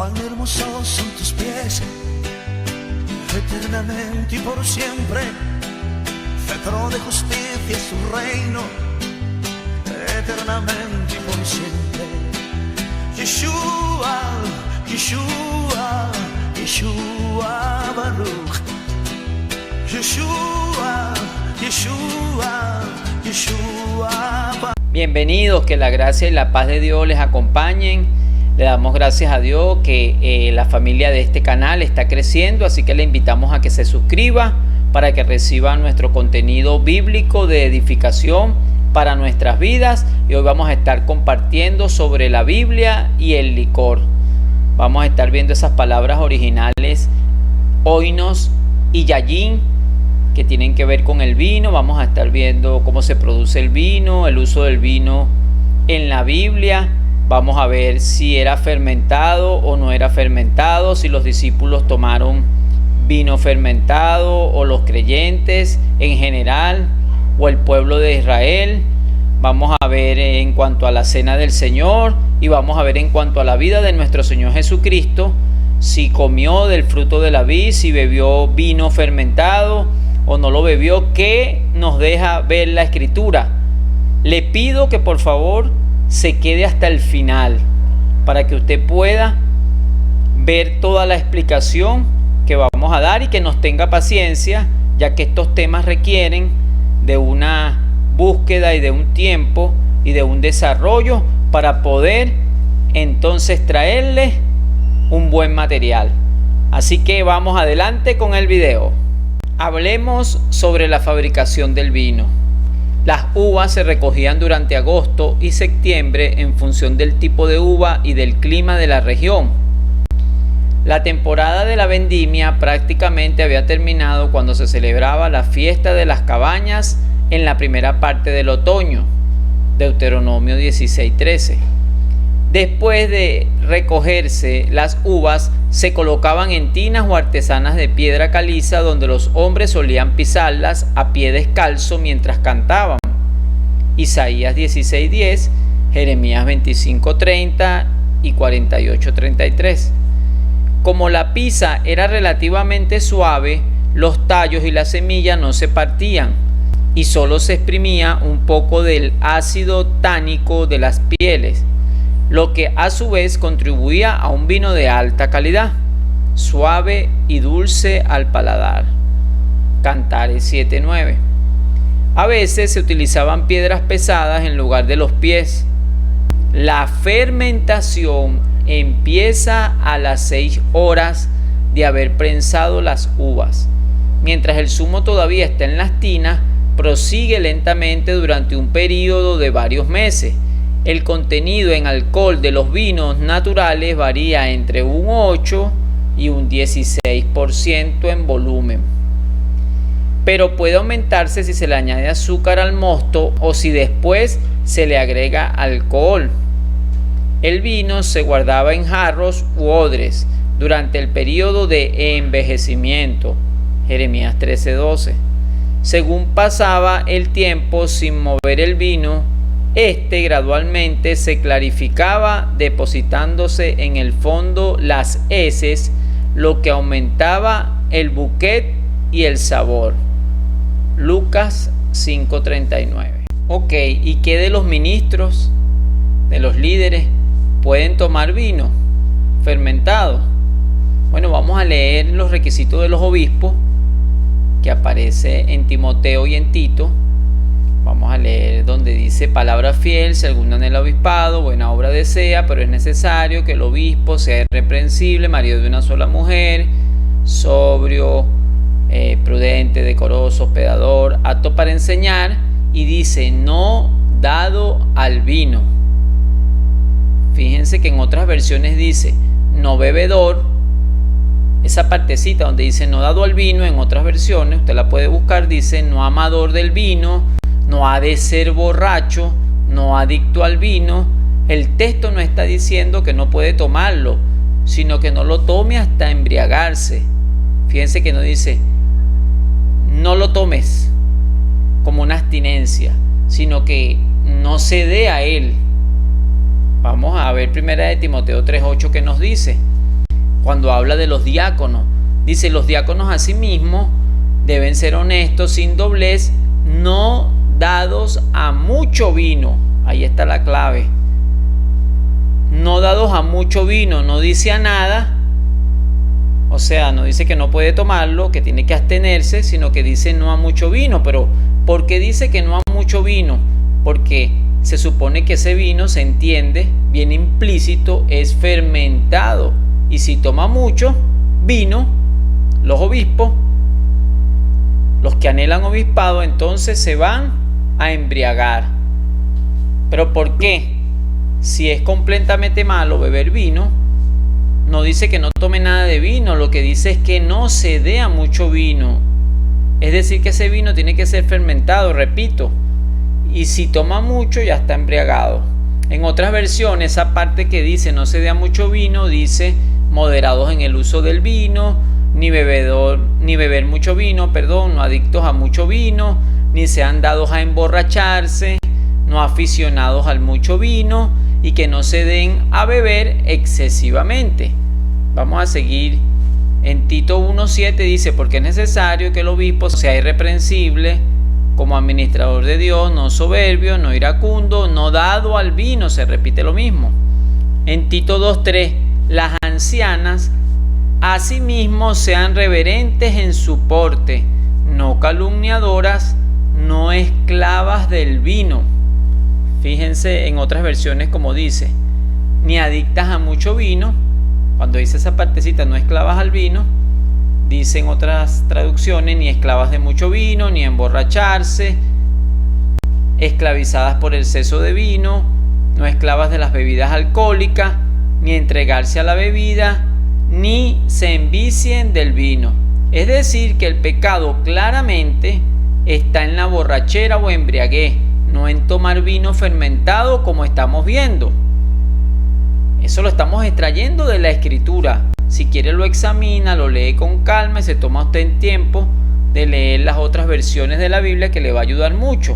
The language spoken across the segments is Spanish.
cuán hermosos son tus pies, eternamente y por siempre, cetro de justicia es tu reino, eternamente y por siempre. Yeshua, Yeshua, Yeshua Baruch. Yeshua, Yeshua, Yeshua Baruch. Bienvenidos, que la gracia y la paz de Dios les acompañen. Le damos gracias a Dios que la familia de este canal está creciendo, así que le invitamos a que se suscriba para que reciba nuestro contenido bíblico de edificación para nuestras vidas. Y hoy vamos a estar compartiendo sobre la Biblia y el licor. Vamos a estar viendo esas palabras originales, oinos y yayin, que tienen que ver con el vino. Vamos a estar viendo cómo se produce el vino, el uso del vino en la Biblia. Vamos a ver si era fermentado o no era fermentado, si los discípulos tomaron vino fermentado o los creyentes en general o el pueblo de Israel. Vamos a ver en cuanto a la cena del Señor y vamos a ver en cuanto a la vida de nuestro Señor Jesucristo, si comió del fruto de la vid, si bebió vino fermentado o no lo bebió. ¿Qué nos deja ver la Escritura? Le pido que por favor se quede hasta el final para que usted pueda ver toda la explicación que vamos a dar y que nos tenga paciencia, ya que estos temas requieren de una búsqueda y de un tiempo y de un desarrollo para poder entonces traerle un buen material. Así que vamos adelante con el video. Hablemos sobre la fabricación del vino. Las uvas se recogían durante agosto y septiembre en función del tipo de uva y del clima de la región. La temporada de la vendimia prácticamente había terminado cuando se celebraba la fiesta de las cabañas en la primera parte del otoño, Deuteronomio 16:13. Después de recogerse las uvas, se colocaban en tinas o artesanas de piedra caliza, donde los hombres solían pisarlas a pie descalzo mientras cantaban. Isaías 16:10, Jeremías 25:30 y 48:33. Como la pisa era relativamente suave, los tallos y la semilla no se partían y solo se exprimía un poco del ácido tánico de las pieles, lo que a su vez contribuía a un vino de alta calidad, suave y dulce al paladar. Cantares 7:9. A veces se utilizaban piedras pesadas en lugar de los pies. La fermentación empieza a las 6 horas de haber prensado las uvas. Mientras el zumo todavía está en las tinas, prosigue lentamente durante un periodo de varios meses. El contenido en alcohol de los vinos naturales varía entre un 8 y un 16% en volumen, pero puede aumentarse si se le añade azúcar al mosto o si después se le agrega alcohol. El vino se guardaba en jarros u odres durante el periodo de envejecimiento, Jeremías 13:12. Según pasaba el tiempo sin mover el vino, este gradualmente se clarificaba, depositándose en el fondo las heces, lo que aumentaba el bouquet y el sabor. Lucas 5:39. Ok, ¿y qué de los ministros, de los líderes? ¿Pueden tomar vino fermentado? Bueno, vamos a leer los requisitos de los obispos que aparece en Timoteo y en Tito. Vamos a leer donde dice: palabra fiel, si alguno en el obispado buena obra desea, pero es necesario que el obispo sea irreprensible, marido de una sola mujer, sobrio, prudente, decoroso, hospedador, apto para enseñar, y dice no dado al vino. Fíjense que en otras versiones dice no bebedor. Esa partecita donde dice no dado al vino, en otras versiones, usted la puede buscar, dice no amador del vino, no ha de ser borracho, no adicto al vino. El texto no está diciendo que no puede tomarlo, sino que no lo tome hasta embriagarse. Fíjense que no dice no lo tomes como una abstinencia, sino que no se dé a él. Vamos a ver 1 Timoteo 3:8 que nos dice, cuando habla de los diáconos. Dice, los diáconos asimismo deben ser honestos, sin doblez, no dados a mucho vino. Ahí está la clave. No dados a mucho vino, no dice a nada. O sea, no dice que no puede tomarlo, que tiene que abstenerse, sino que dice no a mucho vino. Pero ¿por qué dice que no a mucho vino? Porque se supone que ese vino, se entiende, bien implícito, es fermentado. Y si toma mucho vino, los obispos, los que anhelan obispado, entonces se van a embriagar. ¿Pero por qué? Si es completamente malo beber vino, no dice que no tome nada de vino, lo que dice es que no se dé a mucho vino. Es decir, que ese vino tiene que ser fermentado, repito. Y si toma mucho, ya está embriagado. En otras versiones, esa parte que dice no se dé a mucho vino, dice moderados en el uso del vino, ni beber mucho vino, no adictos a mucho vino, ni sean dados a emborracharse, no aficionados al mucho vino, y que no se den a beber excesivamente. Vamos a seguir. En Tito 1:7 dice, porque es necesario que el obispo sea irreprensible como administrador de Dios, no soberbio, no iracundo, no dado al vino, se repite lo mismo. En Tito 2:3, las ancianas asimismo sean reverentes en su porte, no calumniadoras, no esclavas del vino. Fíjense en otras versiones como dice, ni adictas a mucho vino. Cuando dice esa partecita, no esclavas al vino, dice en otras traducciones, ni esclavas de mucho vino, ni emborracharse, esclavizadas por el exceso de vino, no esclavas de las bebidas alcohólicas, ni entregarse a la bebida, ni se envicien del vino. Es decir, que el pecado claramente está en la borrachera o embriaguez, no en tomar vino fermentado como estamos viendo. Eso lo estamos extrayendo de la Escritura. Si quiere lo examina, lo lee con calma y se toma usted en tiempo de leer las otras versiones de la Biblia, que le va a ayudar mucho.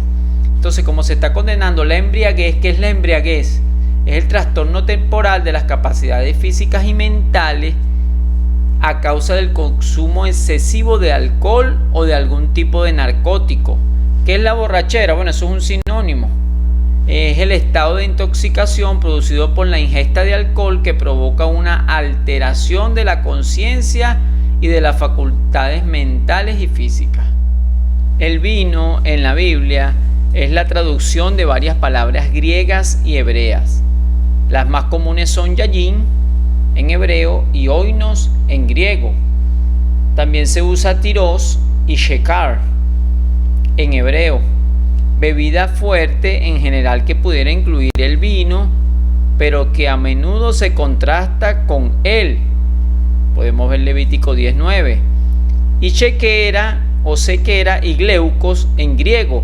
Entonces, como se está condenando la embriaguez, ¿qué es la embriaguez? Es el trastorno temporal de las capacidades físicas y mentales a causa del consumo excesivo de alcohol o de algún tipo de narcótico. ¿Qué es la borrachera? Bueno, eso es un sinónimo. Es el estado de intoxicación producido por la ingesta de alcohol que provoca una alteración de la conciencia y de las facultades mentales y físicas. El vino en la Biblia es la traducción de varias palabras griegas y hebreas. Las más comunes son yayin en hebreo y oinos en griego. También se usa tiros y shekar en hebreo. Bebida fuerte en general que pudiera incluir el vino, pero que a menudo se contrasta con él. Podemos ver Levítico 10:9. Y shequera o sequera y gleucos en griego.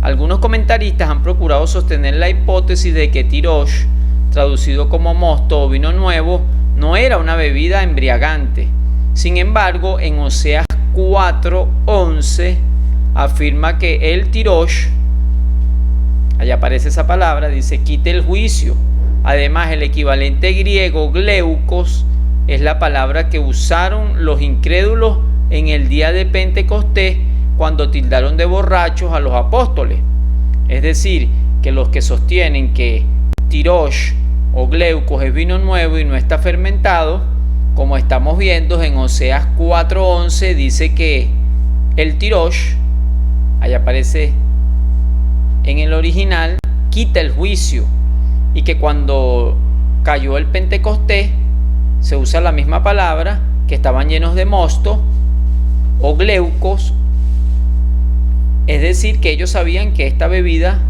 Algunos comentaristas han procurado sostener la hipótesis de que tirosh, traducido como mosto o vino nuevo, no era una bebida embriagante. Sin embargo, en Oseas 4:11 afirma que el tirosh, allá aparece esa palabra, dice quite el juicio. Además, el equivalente griego gleucos es la palabra que usaron los incrédulos en el día de Pentecostés cuando tildaron de borrachos a los apóstoles. Es decir, que los que sostienen que tirosh o gleucos es vino nuevo y no está fermentado, como estamos viendo en Oseas 4:11, dice que el tirosh, ahí aparece en el original, quita el juicio, y que cuando cayó el Pentecostés se usa la misma palabra, que estaban llenos de mosto o gleucos, es decir, que ellos sabían que esta bebida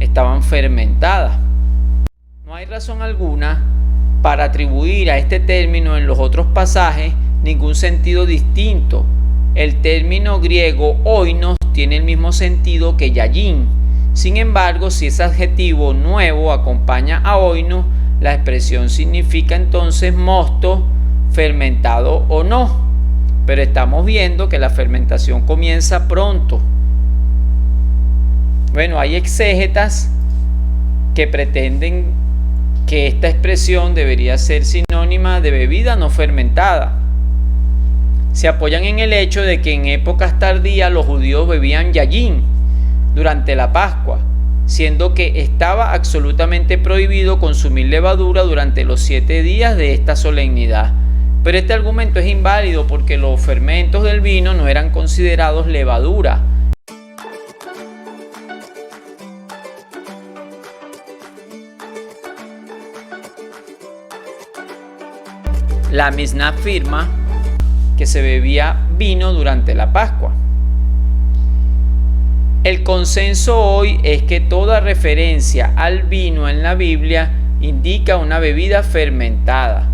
estaban fermentadas. No hay razón alguna para atribuir a este término en los otros pasajes ningún sentido distinto. El término griego oinos tiene el mismo sentido que yayin. Sin embargo, si ese adjetivo nuevo acompaña a oino, la expresión significa entonces mosto, fermentado o no. Pero estamos viendo que la fermentación comienza pronto. Bueno, hay exégetas que pretenden que esta expresión debería ser sinónima de bebida no fermentada. Se apoyan en el hecho de que en épocas tardías los judíos bebían yayin durante la Pascua, siendo que estaba absolutamente prohibido consumir levadura durante los 7 días de esta solemnidad. Pero este argumento es inválido porque los fermentos del vino no eran considerados levadura. La Mishnah afirma que se bebía vino durante la Pascua. El consenso hoy es que toda referencia al vino en la Biblia indica una bebida fermentada.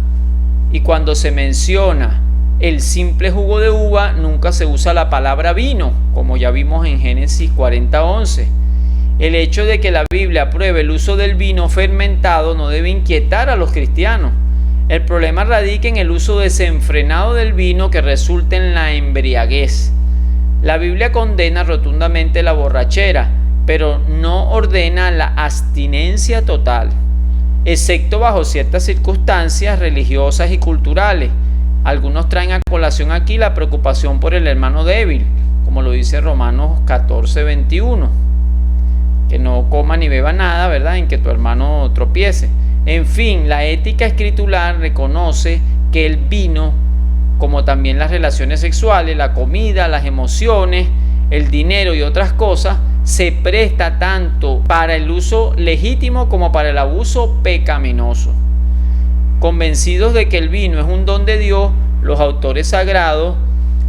Y cuando se menciona el simple jugo de uva, nunca se usa la palabra vino, como ya vimos en Génesis 40:11. El hecho de que la Biblia apruebe el uso del vino fermentado no debe inquietar a los cristianos. El problema radica en el uso desenfrenado del vino que resulta en la embriaguez. La Biblia condena rotundamente la borrachera, pero no ordena la abstinencia total, excepto bajo ciertas circunstancias religiosas y culturales. Algunos traen a colación aquí la preocupación por el hermano débil, como lo dice Romanos 14:21, que no coma ni beba nada, ¿verdad?, en que tu hermano tropiece. En fin, la ética escritural reconoce que el vino, como también las relaciones sexuales, la comida, las emociones, el dinero y otras cosas, se presta tanto para el uso legítimo como para el abuso pecaminoso. Convencidos de que el vino es un don de Dios, los autores sagrados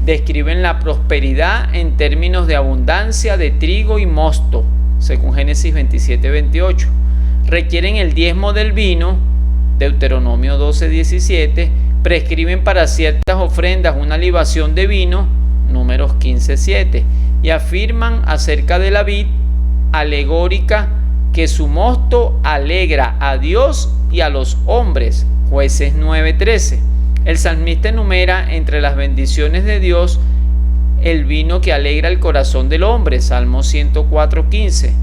describen la prosperidad en términos de abundancia de trigo y mosto, según Génesis 27:28. Requieren el diezmo del vino, Deuteronomio 12:17, prescriben para ciertas ofrendas una libación de vino, Números 15:7, y afirman acerca de la vid alegórica que su mosto alegra a Dios y a los hombres, Jueces 9:13. El salmista enumera entre las bendiciones de Dios el vino que alegra el corazón del hombre, Salmo 104:15.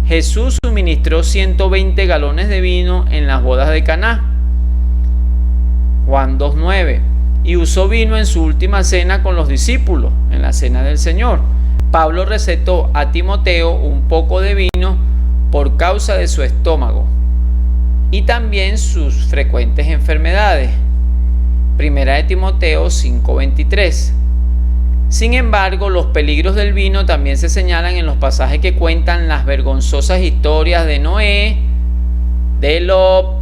Jesús suministró 120 galones de vino en las bodas de Caná, Juan 2:9, y usó vino en su última cena con los discípulos, en la cena del Señor. Pablo recetó a Timoteo un poco de vino por causa de su estómago y también sus frecuentes enfermedades, Primera de Timoteo 5:23. Sin embargo, los peligros del vino también se señalan en los pasajes que cuentan las vergonzosas historias de Noé, de Lot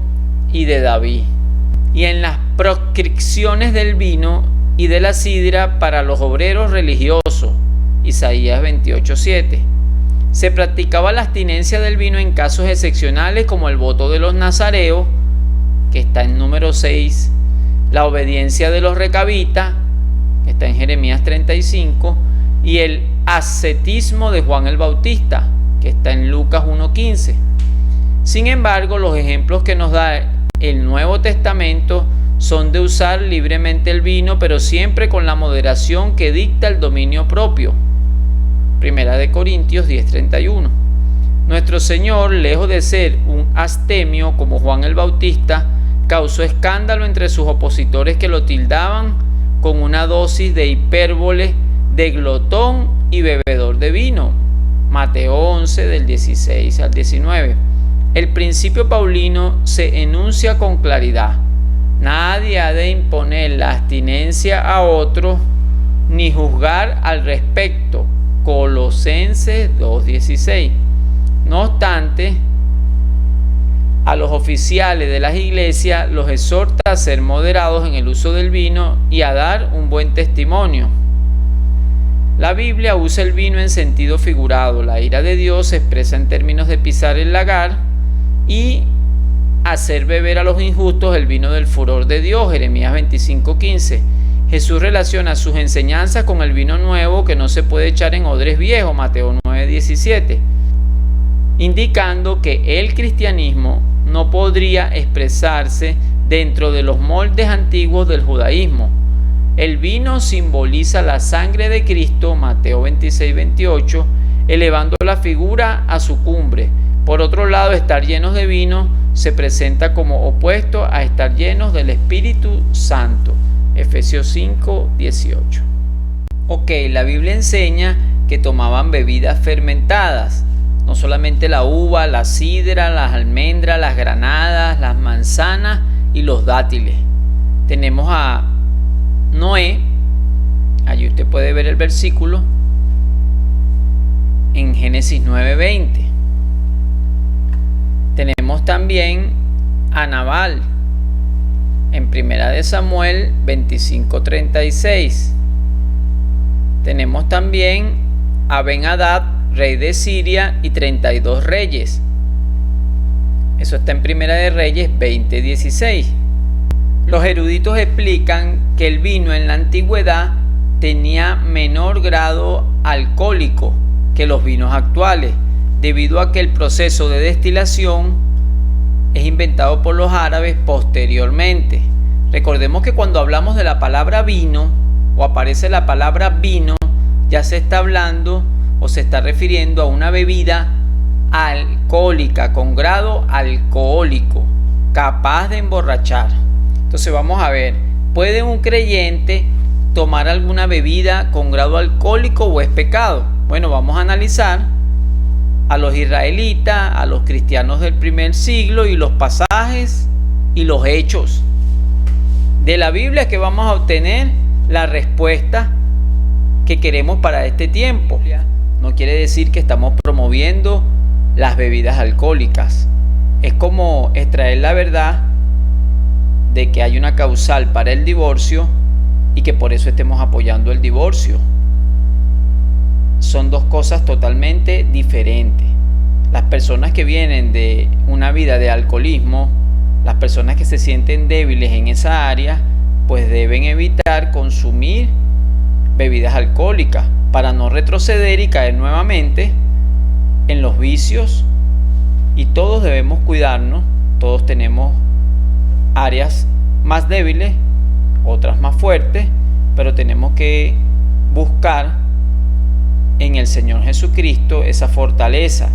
y de David, y en las proscripciones del vino y de la sidra para los obreros religiosos, Isaías 28:7. Se practicaba la abstinencia del vino en casos excepcionales como el voto de los nazareos, que está en número 6, la obediencia de los recabitas, que está en Jeremías 35, y el ascetismo de Juan el Bautista, que está en Lucas 1:15. Sin embargo, los ejemplos que nos da el Nuevo Testamento son de usar libremente el vino, pero siempre con la moderación que dicta el dominio propio. Primera de Corintios 10:31. Nuestro Señor, lejos de ser un astemio como Juan el Bautista, causó escándalo entre sus opositores que lo tildaban con una dosis de hipérbole de glotón y bebedor de vino. Mateo 11 del 16 al 19. El principio paulino se enuncia con claridad. Nadie ha de imponer la abstinencia a otro ni juzgar al respecto. Colosenses 2:16. No obstante, a los oficiales de las iglesias los exhorta a ser moderados en el uso del vino y a dar un buen testimonio. La Biblia usa el vino en sentido figurado. La ira de Dios se expresa en términos de pisar el lagar y hacer beber a los injustos el vino del furor de Dios, Jeremías 25:15. Jesús relaciona sus enseñanzas con el vino nuevo que no se puede echar en odres viejos, Mateo 9:17, indicando que el cristianismo no podría expresarse dentro de los moldes antiguos del judaísmo. El vino simboliza la sangre de Cristo, Mateo 26:28, elevando la figura a su cumbre, Por otro lado, estar llenos de vino se presenta como opuesto a estar llenos del Espíritu Santo. Efesios 5, 18. Ok, la Biblia enseña que tomaban bebidas fermentadas, no solamente la uva, la sidra, las almendras, las granadas, las manzanas y los dátiles. Tenemos a Noé, allí usted puede ver el versículo en Génesis 9:20. Tenemos también a Nabal en Primera de Samuel 25:36. Tenemos también a Ben-Hadad, rey de Siria, y 32 reyes. Eso está en Primera de Reyes 20:16. Los eruditos explican que el vino en la antigüedad tenía menor grado alcohólico que los vinos actuales, debido a que el proceso de destilación es inventado por los árabes posteriormente. Recordemos que cuando hablamos de la palabra vino o aparece la palabra vino, ya se está hablando o se está refiriendo a una bebida alcohólica, con grado alcohólico, capaz de emborrachar. Entonces vamos a ver, ¿puede un creyente tomar alguna bebida con grado alcohólico o es pecado? Bueno, vamos a analizar a los israelitas, a los cristianos del primer siglo y los pasajes y los hechos de la Biblia, que vamos a obtener la respuesta que queremos para este tiempo. No quiere decir que estamos promoviendo las bebidas alcohólicas. Es como extraer la verdad de que hay una causal para el divorcio y que por eso estemos apoyando el divorcio. Son dos cosas totalmente diferentes. Las personas que vienen de una vida de alcoholismo, las personas que se sienten débiles en esa área, pues deben evitar consumir bebidas alcohólicas para no retroceder y caer nuevamente en los vicios. Y todos debemos cuidarnos, todos tenemos áreas más débiles, otras más fuertes, pero tenemos que buscar en el Señor Jesucristo esa fortaleza,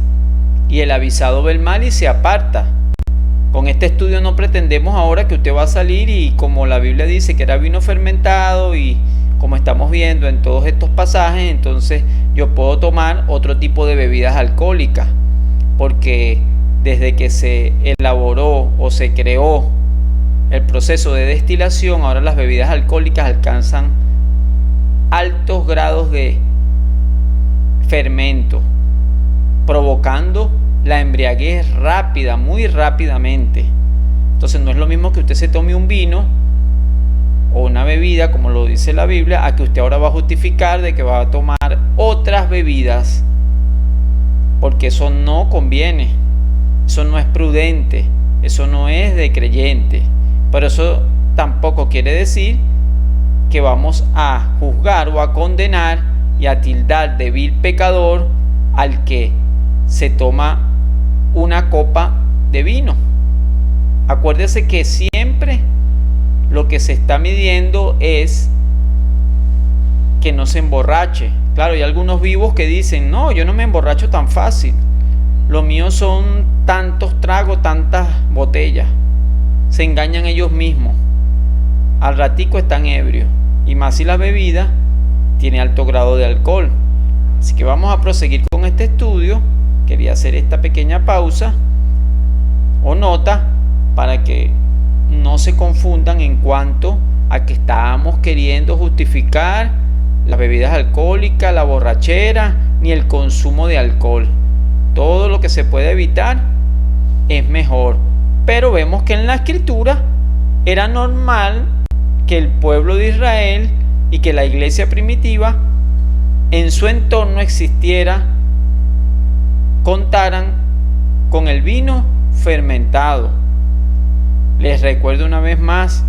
y el avisado ve el mal y se aparta. Con este estudio no pretendemos ahora que usted va a salir y, como la Biblia dice que era vino fermentado, y como estamos viendo en todos estos pasajes, entonces yo puedo tomar otro tipo de bebidas alcohólicas, porque desde que se elaboró o se creó el proceso de destilación, ahora las bebidas alcohólicas alcanzan altos grados de fermento, provocando la embriaguez rápida, muy rápidamente. Entonces no es lo mismo que usted se tome un vino o una bebida, como lo dice la Biblia, a que usted ahora va a justificar de que va a tomar otras bebidas, porque eso no conviene, eso no es prudente, eso no es de creyente. Pero eso tampoco quiere decir que vamos a juzgar o a condenar y a tildar de vil pecador al que se toma una copa de vino. Acuérdese que siempre lo que se está midiendo es que no se emborrache. Claro, hay algunos vivos que dicen: no, yo no me emborracho tan fácil, lo mío son tantos tragos, tantas botellas. Se engañan ellos mismos. Al ratico están ebrios, y más si la bebida tiene alto grado de alcohol. Así que vamos a proseguir con este estudio. Quería hacer esta pequeña pausa o nota para que no se confundan en cuanto a que estábamos queriendo justificar las bebidas alcohólicas, la borrachera, ni el consumo de alcohol. Todo lo que se puede evitar es mejor. Pero vemos que en la Escritura era normal que el pueblo de Israel y que la iglesia primitiva en su entorno contaran con el vino fermentado. Les recuerdo una vez más,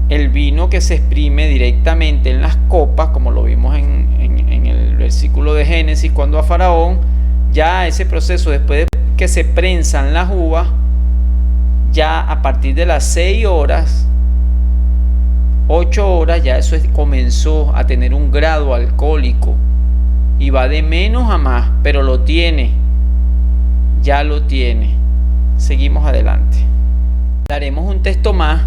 el vino que se exprime directamente en las copas, como lo vimos en el versículo de Génesis, cuando a Faraón, ya ese proceso, después de que se prensan las uvas, ya a partir de las 6 horas, 8 horas, ya eso comenzó a tener un grado alcohólico, y va de menos a más, pero lo tiene. ya lo tiene. Seguimos adelante. Daremos un texto más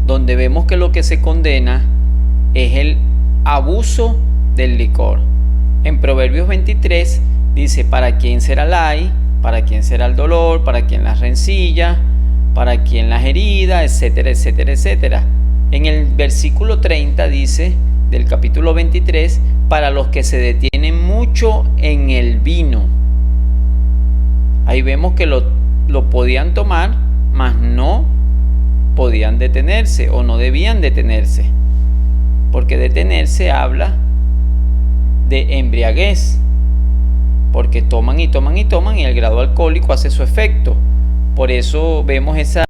donde vemos que lo que se condena es el abuso del licor. En Proverbios 23 dice: ¿para quién será el ay? ¿Para quién será el dolor? ¿Para quién las rencillas? ¿Para quién las heridas? Etcétera, etcétera, etcétera. En el versículo 30 dice, del capítulo 23, para los que se detienen mucho en el vino. Ahí vemos que lo podían tomar, mas no podían detenerse o no debían detenerse, porque detenerse habla de embriaguez, porque toman y toman y toman y el grado alcohólico hace su efecto. Por eso vemos esa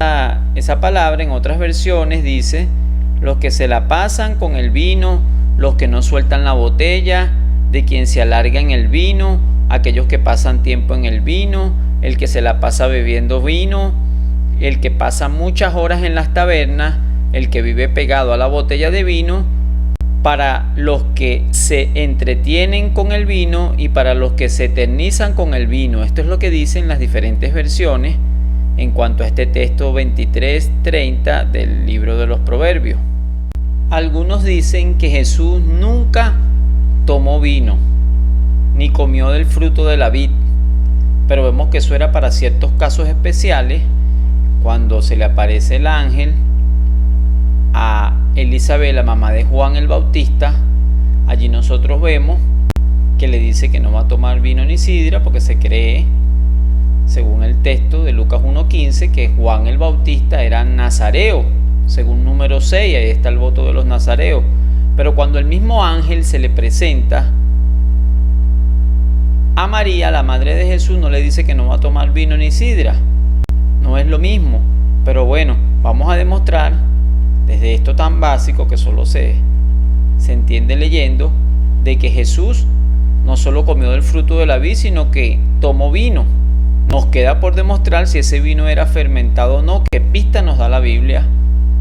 palabra en otras versiones, dice: los que se la pasan con el vino, los que no sueltan la botella, de quien se alarga en el vino, aquellos que pasan tiempo en el vino, el que se la pasa bebiendo vino, el que pasa muchas horas en las tabernas, el que vive pegado a la botella de vino, para los que se entretienen con el vino y para los que se eternizan con el vino. Esto es lo que dicen las diferentes versiones en cuanto a este texto 23:30 del libro de los Proverbios. Algunos dicen que Jesús nunca tomó vino, ni comió del fruto de la vid, pero vemos que eso era para ciertos casos especiales. Cuando se le aparece el ángel a Elizabeth, la mamá de Juan el Bautista, allí nosotros vemos que le dice que no va a tomar vino ni sidra, porque se cree, según el texto de Lucas 1:15, que Juan el Bautista era nazareo, según número 6, ahí está el voto de los nazareos. Pero cuando el mismo ángel se le presenta a María, la madre de Jesús, no le dice que no va a tomar vino ni sidra. No es lo mismo. Pero bueno, vamos a demostrar desde esto tan básico que solo se entiende leyendo, de que Jesús no solo comió del fruto de la vid, sino que tomó vino. Nos queda por demostrar si ese vino era fermentado o no. ¿Qué pista nos da la Biblia?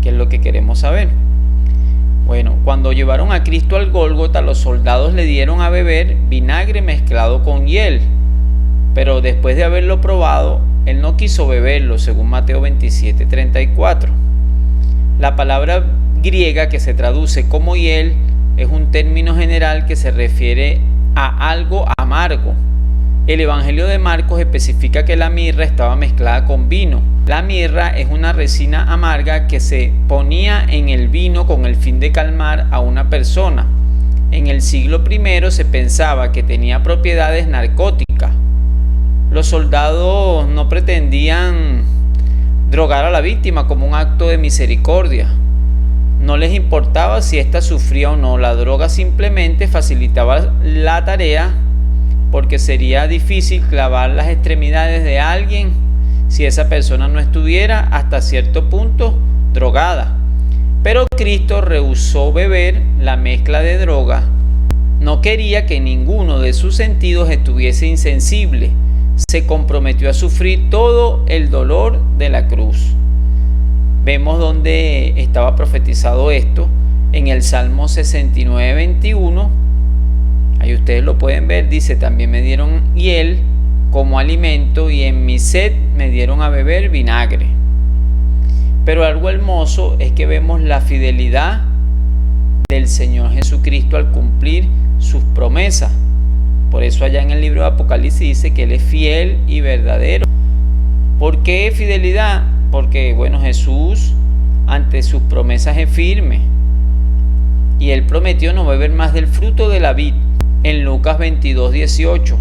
Que es lo que queremos saber. Bueno, cuando llevaron a Cristo al Gólgota, los soldados le dieron a beber vinagre mezclado con hiel, pero después de haberlo probado, él no quiso beberlo, según Mateo 27:34. La palabra griega que se traduce como hiel es un término general que se refiere a algo amargo. El Evangelio de Marcos especifica que la mirra estaba mezclada con vino. La mirra es una resina amarga que se ponía en el vino con el fin de calmar a una persona. En el siglo I se pensaba que tenía propiedades narcóticas. Los soldados no pretendían drogar a la víctima como un acto de misericordia. No les importaba si ésta sufría o no. La droga simplemente facilitaba la tarea, porque sería difícil clavar las extremidades de alguien si esa persona no estuviera hasta cierto punto drogada. Pero Cristo rehusó beber la mezcla de droga. No quería que ninguno de sus sentidos estuviese insensible. Se comprometió a sufrir todo el dolor de la cruz. Vemos dónde estaba profetizado esto, en el Salmo 69:21. Ahí ustedes lo pueden ver, dice: también me dieron hiel como alimento y en mi sed me dieron a beber vinagre. Pero algo hermoso es que vemos la fidelidad del Señor Jesucristo al cumplir sus promesas. Por eso allá en el libro de Apocalipsis dice que Él es fiel y verdadero. ¿Por qué fidelidad? Porque bueno, Jesús ante sus promesas es firme, y Él prometió no beber más del fruto de la vid en Lucas 22:18.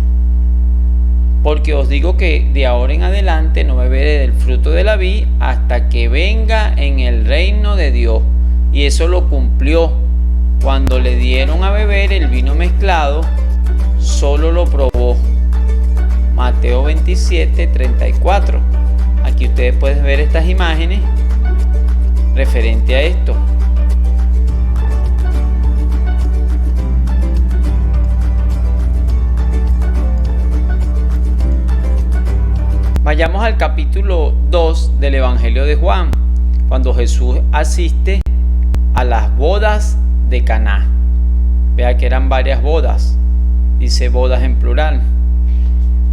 Porque os digo que de ahora en adelante no beberé del fruto de la vid hasta que venga en el reino de Dios. Y eso lo cumplió. Cuando le dieron a beber el vino mezclado, solo lo probó. Mateo 27:34. Aquí ustedes pueden ver estas imágenes referente a esto. Vayamos al capítulo 2 del Evangelio de Juan, cuando Jesús asiste a las bodas de Caná. Vea que eran varias bodas, dice bodas en plural.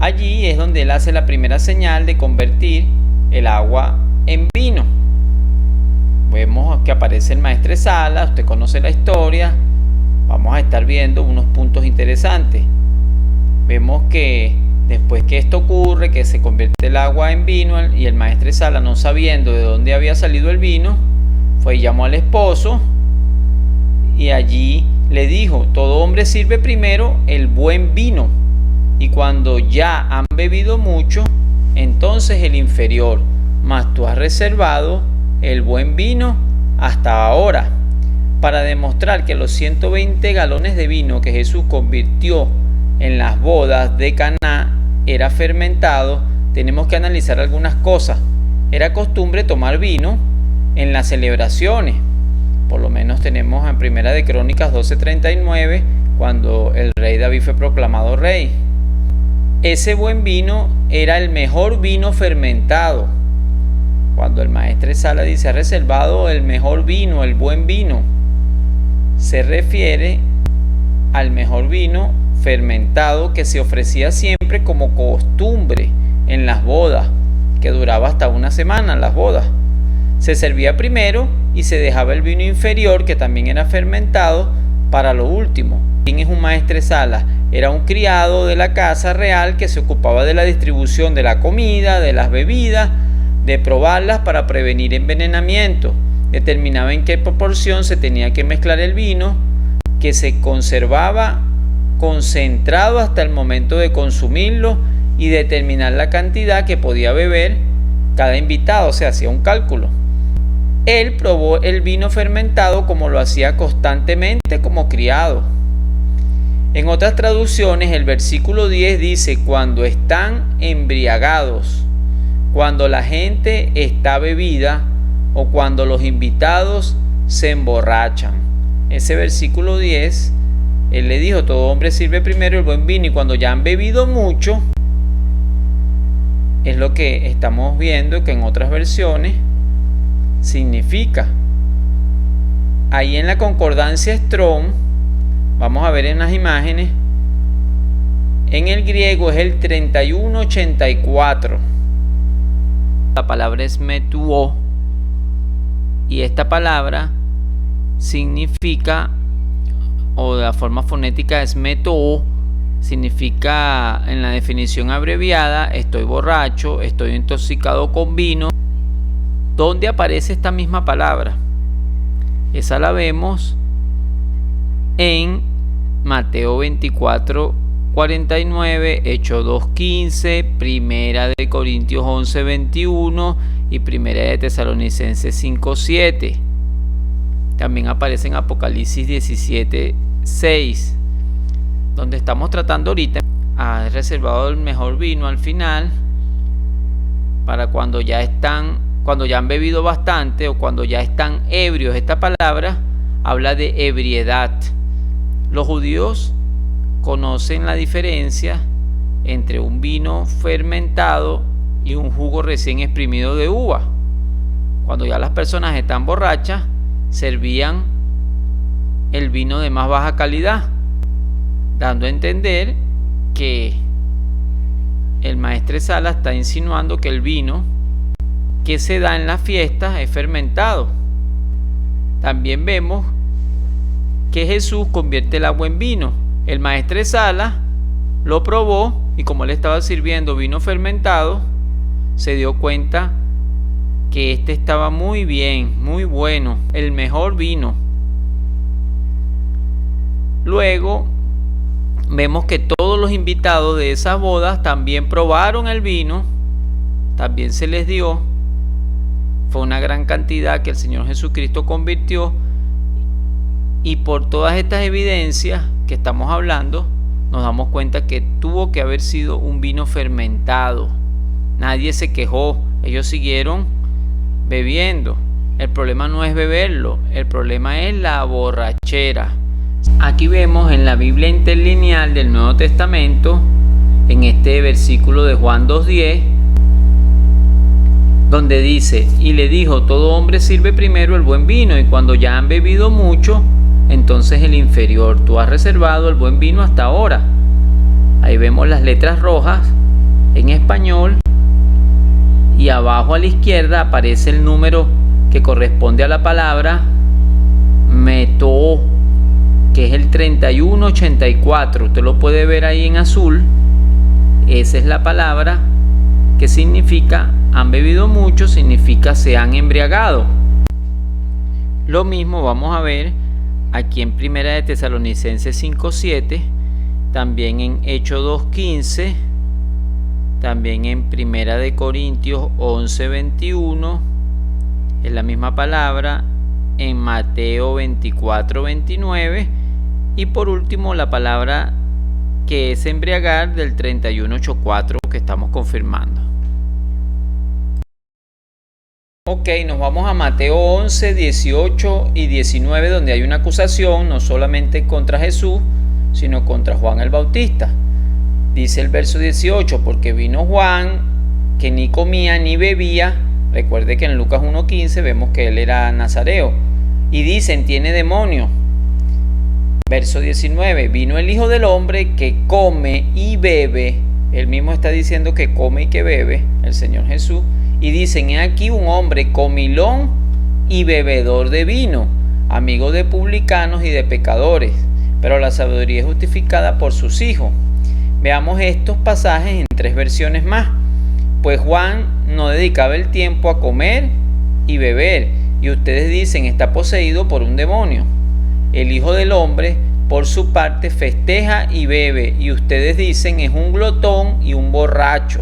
Allí es donde él hace la primera señal de convertir el agua en vino. Vemos que aparece el maestresala, usted conoce la historia. Vamos a estar viendo unos puntos interesantes. Vemos que después que esto ocurre, que se convierte el agua en vino, y el maestresala, no sabiendo de dónde había salido el vino, fue y llamó al esposo y allí le dijo: todo hombre sirve primero el buen vino, y cuando ya han bebido mucho, entonces el inferior, mas tú has reservado el buen vino hasta ahora. Para demostrar que los 120 galones de vino que Jesús convirtió en las bodas de Caná era fermentado, tenemos que analizar algunas cosas. Era costumbre tomar vino en las celebraciones. Por lo menos tenemos en Primera de Crónicas 12:39, cuando el rey David fue proclamado rey. Ese buen vino era el mejor vino fermentado. Cuando el maestresala dice: ha reservado el mejor vino, el buen vino, se refiere al mejor vino fermentado que se ofrecía siempre como costumbre en las bodas, que duraba hasta una semana las bodas. Se servía primero y se dejaba el vino inferior, que también era fermentado, para lo último. ¿Quién es un maestresala? Era un criado de la casa real que se ocupaba de la distribución de la comida, de las bebidas, de probarlas para prevenir envenenamiento. Determinaba en qué proporción se tenía que mezclar el vino, que se conservaba concentrado hasta el momento de consumirlo, y determinar la cantidad que podía beber cada invitado. O sea, hacía un cálculo. Él probó el vino fermentado como lo hacía constantemente como criado. En otras traducciones, el versículo 10 dice: cuando están embriagados, cuando la gente está bebida, o cuando los invitados se emborrachan. Ese versículo 10, él le dijo: todo hombre sirve primero el buen vino, y cuando ya han bebido mucho, es lo que estamos viendo que en otras versiones significa. Ahí en la concordancia Strong, vamos a ver en las imágenes, en el griego es el 3184. La palabra es metuo, y esta palabra significa, o de la forma fonética es metoo, significa en la definición abreviada: estoy borracho, estoy intoxicado con vino. ¿Dónde aparece esta misma palabra? Esa la vemos en Mateo 24:49, Hechos 2:15, Primera de Corintios 11:21 y Primera de Tesalonicenses 5:7. También aparece en Apocalipsis 17:6, donde estamos tratando ahorita. Ha reservado el mejor vino al final, para cuando ya han bebido bastante, o cuando ya están ebrios. Esta palabra habla de ebriedad. Los judíos conocen la diferencia entre un vino fermentado y un jugo recién exprimido de uva. Cuando ya las personas están borrachas, servían el vino de más baja calidad, dando a entender que el maestresala está insinuando que el vino que se da en las fiestas es fermentado. También vemos que Jesús convierte el agua en vino. El maestresala lo probó, y como él estaba sirviendo vino fermentado, se dio cuenta que este estaba muy bien, muy bueno, el mejor vino. Luego vemos que todos los invitados de esas bodas también probaron el vino, también se les dio. Fue una gran cantidad que el Señor Jesucristo convirtió, y por todas estas evidencias que estamos hablando, nos damos cuenta que tuvo que haber sido un vino fermentado. Nadie se quejó, ellos siguieron bebiendo. El problema no es beberlo, el problema es la borrachera. Aquí vemos en la Biblia interlineal del Nuevo Testamento, en este versículo de Juan 2:10, donde dice: y le dijo, todo hombre sirve primero el buen vino, y cuando ya han bebido mucho, entonces el inferior. Tú has reservado el buen vino hasta ahora. Ahí vemos las letras rojas en español, y abajo a la izquierda aparece el número que corresponde a la palabra metoo, que es el 3184. Usted lo puede ver ahí en azul. Esa es la palabra que significa han bebido mucho, significa se han embriagado. Lo mismo vamos a ver aquí en Primera de Tesalonicenses 5:7, también en Hechos 2:15, también en Primera de Corintios 11:21, es la misma palabra, en Mateo 24:29, y por último la palabra que es embriagar del 31:84 que estamos confirmando. Ok, nos vamos a Mateo 11, 18 y 19, donde hay una acusación no solamente contra Jesús, sino contra Juan el Bautista. Dice el verso 18, porque vino Juan, que ni comía ni bebía. Recuerde que en Lucas 1:15 vemos que él era nazareo. Y dicen, tiene demonio. Verso 19, vino el Hijo del Hombre que come y bebe. Él mismo está diciendo que come y que bebe, el Señor Jesús. Y dicen, he aquí un hombre comilón y bebedor de vino, amigo de publicanos y de pecadores, pero la sabiduría es justificada por sus hijos. Veamos estos pasajes en 3 versiones más. Pues Juan no dedicaba el tiempo a comer y beber, y ustedes dicen, está poseído por un demonio. El Hijo del Hombre, por su parte, festeja y bebe, y ustedes dicen, es un glotón y un borracho,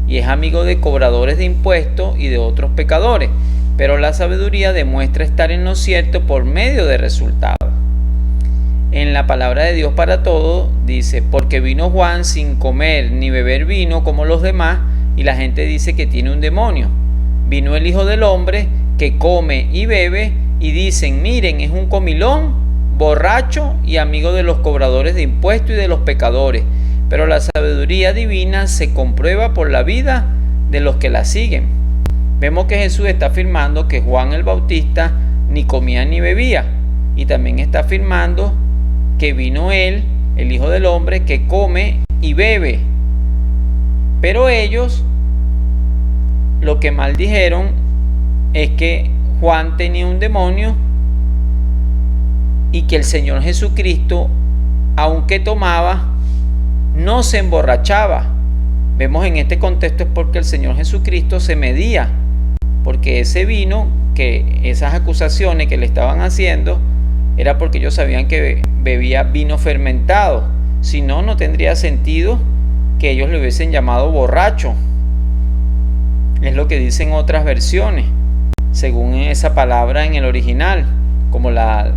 y es amigo de cobradores de impuestos y de otros pecadores, pero la sabiduría demuestra estar en lo cierto por medio de resultados. En la palabra de Dios para todos dice, porque vino Juan sin comer ni beber vino como los demás, y la gente dice que tiene un demonio. Vino el Hijo del Hombre que come y bebe, y dicen, miren, es un comilón, borracho y amigo de los cobradores de impuestos y de los pecadores. Pero la sabiduría divina se comprueba por la vida de los que la siguen. Vemos que Jesús está afirmando que Juan el Bautista ni comía ni bebía, y también está afirmando que vino él, el Hijo del Hombre, que come y bebe. Pero ellos lo que mal dijeron es que Juan tenía un demonio y que el Señor Jesucristo, aunque tomaba, no se emborrachaba. Vemos en este contexto es porque el Señor Jesucristo se medía, porque ese vino, que esas acusaciones que le estaban haciendo, era porque ellos sabían que bebía vino fermentado. Si no, no tendría sentido que ellos le hubiesen llamado borracho. Es lo que dicen otras versiones, según esa palabra en el original, como la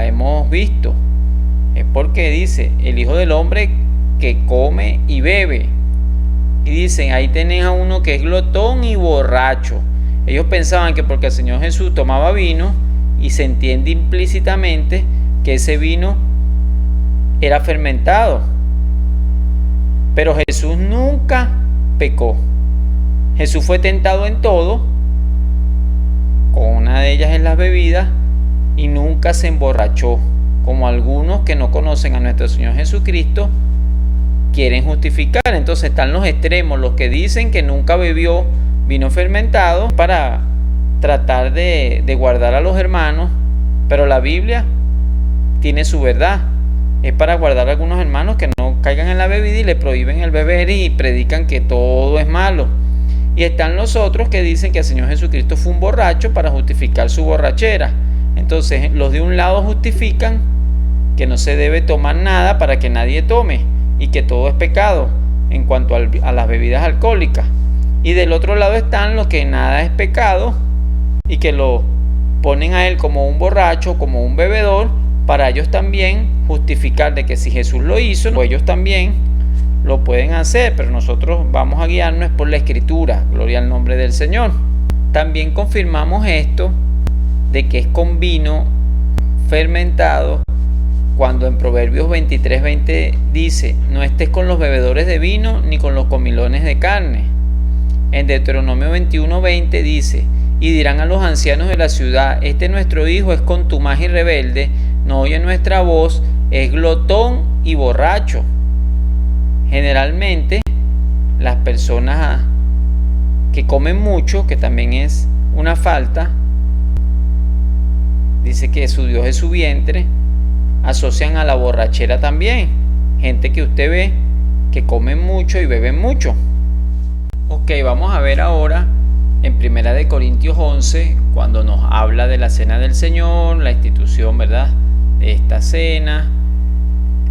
hemos visto. Es porque dice, el Hijo del Hombre que come y bebe. Y dicen, ahí tenés a uno que es glotón y borracho. Ellos pensaban que porque el Señor Jesús tomaba vino, y se entiende implícitamente que ese vino era fermentado. Pero Jesús nunca pecó. Jesús fue tentado en todo, con una de ellas en las bebidas, y nunca se emborrachó, como algunos que no conocen a nuestro Señor Jesucristo quieren justificar. Entonces están los extremos, los que dicen que nunca bebió vino fermentado para tratar de guardar a los hermanos, pero la Biblia tiene su verdad. Es para guardar a algunos hermanos que no caigan en la bebida y le prohíben el beber y predican que todo es malo. Y están los otros que dicen que el Señor Jesucristo fue un borracho para justificar su borrachera. Entonces los de un lado justifican que no se debe tomar nada para que nadie tome y que todo es pecado en cuanto a las bebidas alcohólicas. Y del otro lado están los que nada es pecado y que lo ponen a él como un borracho, como un bebedor, para ellos también justificar de que si Jesús lo hizo, pues ellos también lo pueden hacer. Pero nosotros vamos a guiarnos por la Escritura, gloria al nombre del Señor. También confirmamos esto de que es con vino fermentado, cuando en Proverbios 23:20 dice, no estés con los bebedores de vino ni con los comilones de carne. En Deuteronomio 21:20 dice, y dirán a los ancianos de la ciudad, este nuestro hijo es contumaz y rebelde, no oye nuestra voz, es glotón y borracho. Generalmente las personas que comen mucho, que también es una falta, dice que su Dios es su vientre, asocian a la borrachera también. Gente que usted ve que comen mucho y beben mucho. Ok, vamos a ver ahora en 1 Corintios 11, cuando nos habla de la cena del Señor, la institución, ¿verdad?, de esta cena,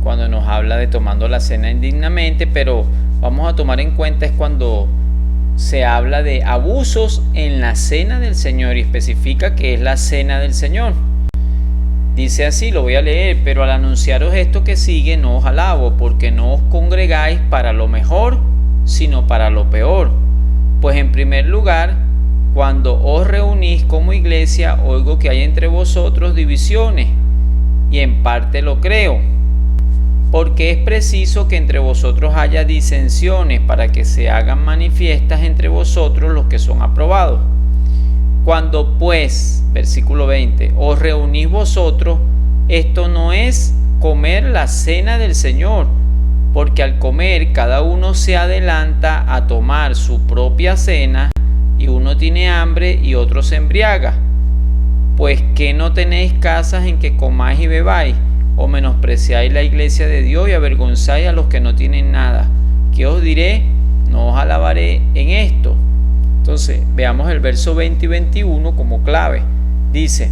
cuando nos habla de tomando la cena indignamente, pero vamos a tomar en cuenta es cuando se habla de abusos en la cena del Señor y especifica que es la cena del Señor. Dice así, lo voy a leer: pero al anunciaros esto que sigue, no os alabo, porque no os congregáis para lo mejor, sino para lo peor. Pues en primer lugar, cuando os reunís como iglesia, oigo que hay entre vosotros divisiones, y en parte lo creo, porque es preciso que entre vosotros haya disensiones, para que se hagan manifiestas entre vosotros los que son aprobados. Cuando pues, versículo 20, os reunís vosotros, esto no es comer la cena del Señor, porque al comer cada uno se adelanta a tomar su propia cena, y uno tiene hambre y otro se embriaga. Pues que no tenéis casas en que comáis y bebáis, o menospreciáis la iglesia de Dios y avergonzáis a los que no tienen nada. ¿Qué os diré? No os alabaré en esto. Entonces, veamos el verso 20 y 21 como clave. Dice: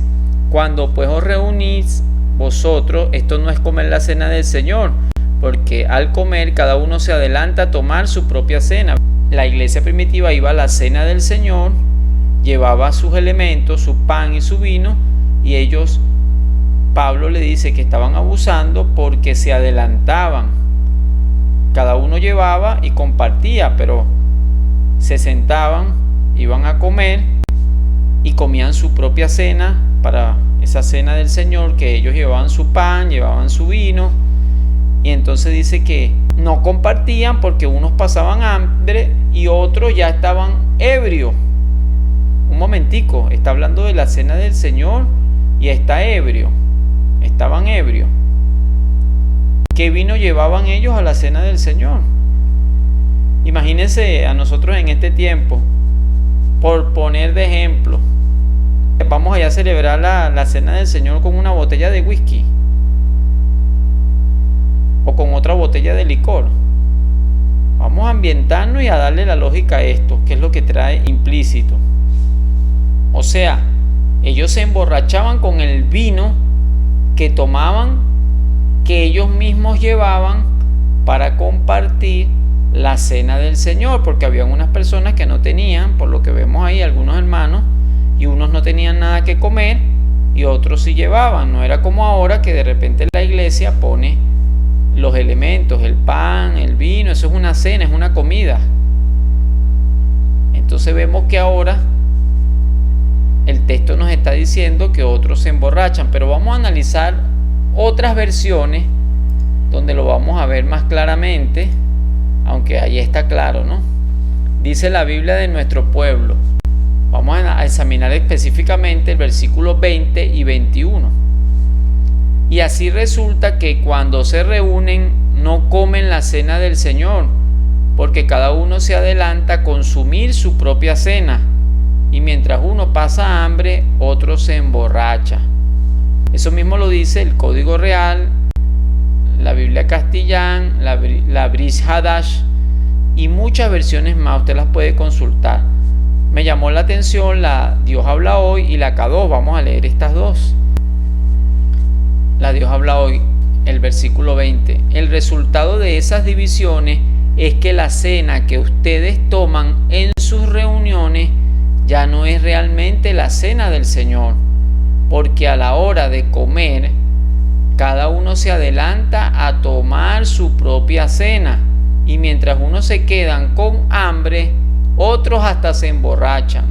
cuando pues os reunís vosotros, esto no es comer la cena del Señor, porque al comer cada uno se adelanta a tomar su propia cena. La iglesia primitiva iba a la cena del Señor, llevaba sus elementos, su pan y su vino, y ellos, Pablo le dice que estaban abusando porque se adelantaban. Cada uno llevaba y compartía, pero se sentaban, iban a comer y comían su propia cena para esa cena del Señor, que ellos llevaban su pan, llevaban su vino, y entonces dice que no compartían porque unos pasaban hambre y otros ya estaban ebrios. Un momentico, está hablando de la cena del Señor y está ebrio, estaban ebrios. ¿Qué vino llevaban ellos a la cena del Señor? Imagínense a nosotros en este tiempo, por poner de ejemplo, vamos allá a celebrar la cena del Señor con una botella de whisky o con otra botella de licor. Vamos a ambientarnos y a darle la lógica a esto, que es lo que trae implícito. O sea, ellos se emborrachaban con el vino que tomaban, que ellos mismos llevaban para compartir la cena del Señor, porque habían unas personas que no tenían, por lo que vemos ahí, algunos hermanos, y unos no tenían nada que comer y otros sí llevaban. No era como ahora que de repente la iglesia pone los elementos, el pan, el vino, eso es una cena, es una comida. Entonces vemos que ahora el texto nos está diciendo que otros se emborrachan, pero vamos a analizar otras versiones donde lo vamos a ver más claramente, aunque ahí está claro, ¿no? Dice la Biblia de nuestro pueblo. Vamos a examinar específicamente el versículo 20 y 21. Y así resulta que cuando se reúnen no comen la cena del Señor, porque cada uno se adelanta a consumir su propia cena, y mientras uno pasa hambre, otro se emborracha. Eso mismo lo dice el Código Real, la Biblia Castellán, la Bris Hadash y muchas versiones más. Usted las puede consultar. Me llamó la atención la Dios habla hoy y la K2. Vamos a leer estas dos. La Dios habla hoy, el versículo 20. El resultado de esas divisiones es que la cena que ustedes toman en sus reuniones ya no es realmente la cena del Señor, porque a la hora de comer cada uno se adelanta a tomar su propia cena, y mientras unos se quedan con hambre, otros hasta se emborrachan.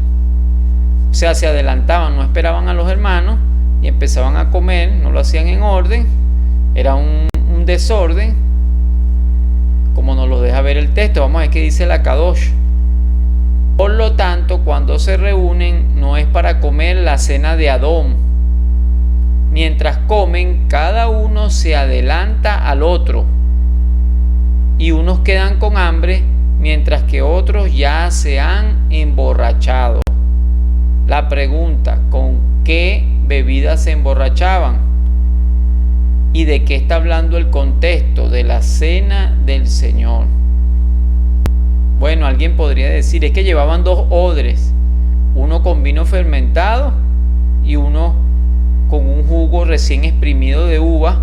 O sea, se adelantaban, no esperaban a los hermanos y empezaban a comer, no lo hacían en orden, era un desorden, como nos lo deja ver el texto. Vamos a ver qué dice la Kadosh. Por lo tanto, cuando se reúnen no es para comer la cena de Adón. Mientras comen, cada uno se adelanta al otro, y unos quedan con hambre mientras que otros ya se han emborrachado. La pregunta, ¿con qué bebida se emborrachaban? ¿Y de qué está hablando el contexto? De la cena del Señor. Bueno, alguien podría decir, es que llevaban 2 odres, uno con vino fermentado y uno con un jugo recién exprimido de uva,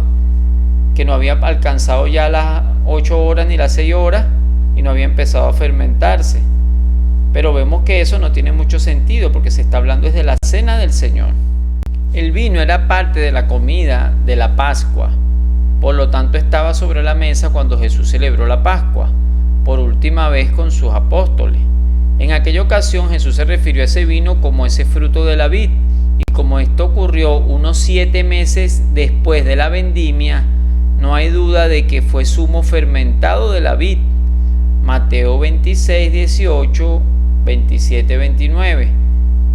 que no había alcanzado ya las 8 horas ni las 6 horas y no había empezado a fermentarse. Pero vemos que eso no tiene mucho sentido porque se está hablando desde la cena del Señor. El vino era parte de la comida de la Pascua, por lo tanto estaba sobre la mesa cuando Jesús celebró la Pascua, por última vez con sus apóstoles. En aquella ocasión Jesús se refirió a ese vino como ese fruto de la vid, y como esto ocurrió unos 7 meses después de la vendimia, no hay duda de que fue zumo fermentado de la vid. Mateo 26, 18, 27, 29.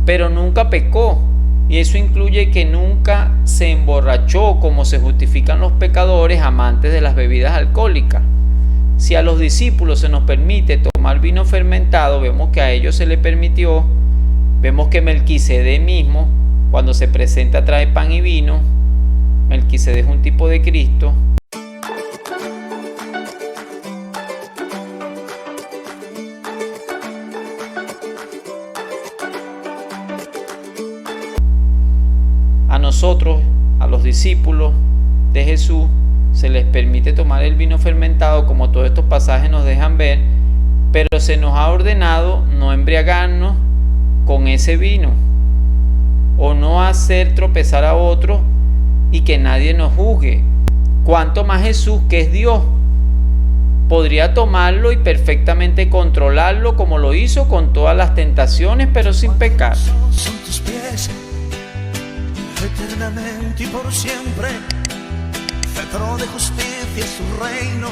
Pero nunca pecó, y eso incluye que nunca se emborrachó como se justifican los pecadores amantes de las bebidas alcohólicas. Si a los discípulos se nos permite tomar vino fermentado, vemos que a ellos se les permitió. Vemos que Melquisedec mismo, cuando se presenta, trae pan y vino. Melquisedec es un tipo de Cristo. A nosotros, a los discípulos de Jesús, se les permite tomar el vino fermentado, como todos estos pasajes nos dejan ver, pero se nos ha ordenado no embriagarnos con ese vino, o no hacer tropezar a otros y que nadie nos juzgue. Cuanto más Jesús, que es Dios, podría tomarlo y perfectamente controlarlo, como lo hizo con todas las tentaciones, pero sin pecar. Son tus pies, eternamente y por siempre, cetro de justicia es tu reino.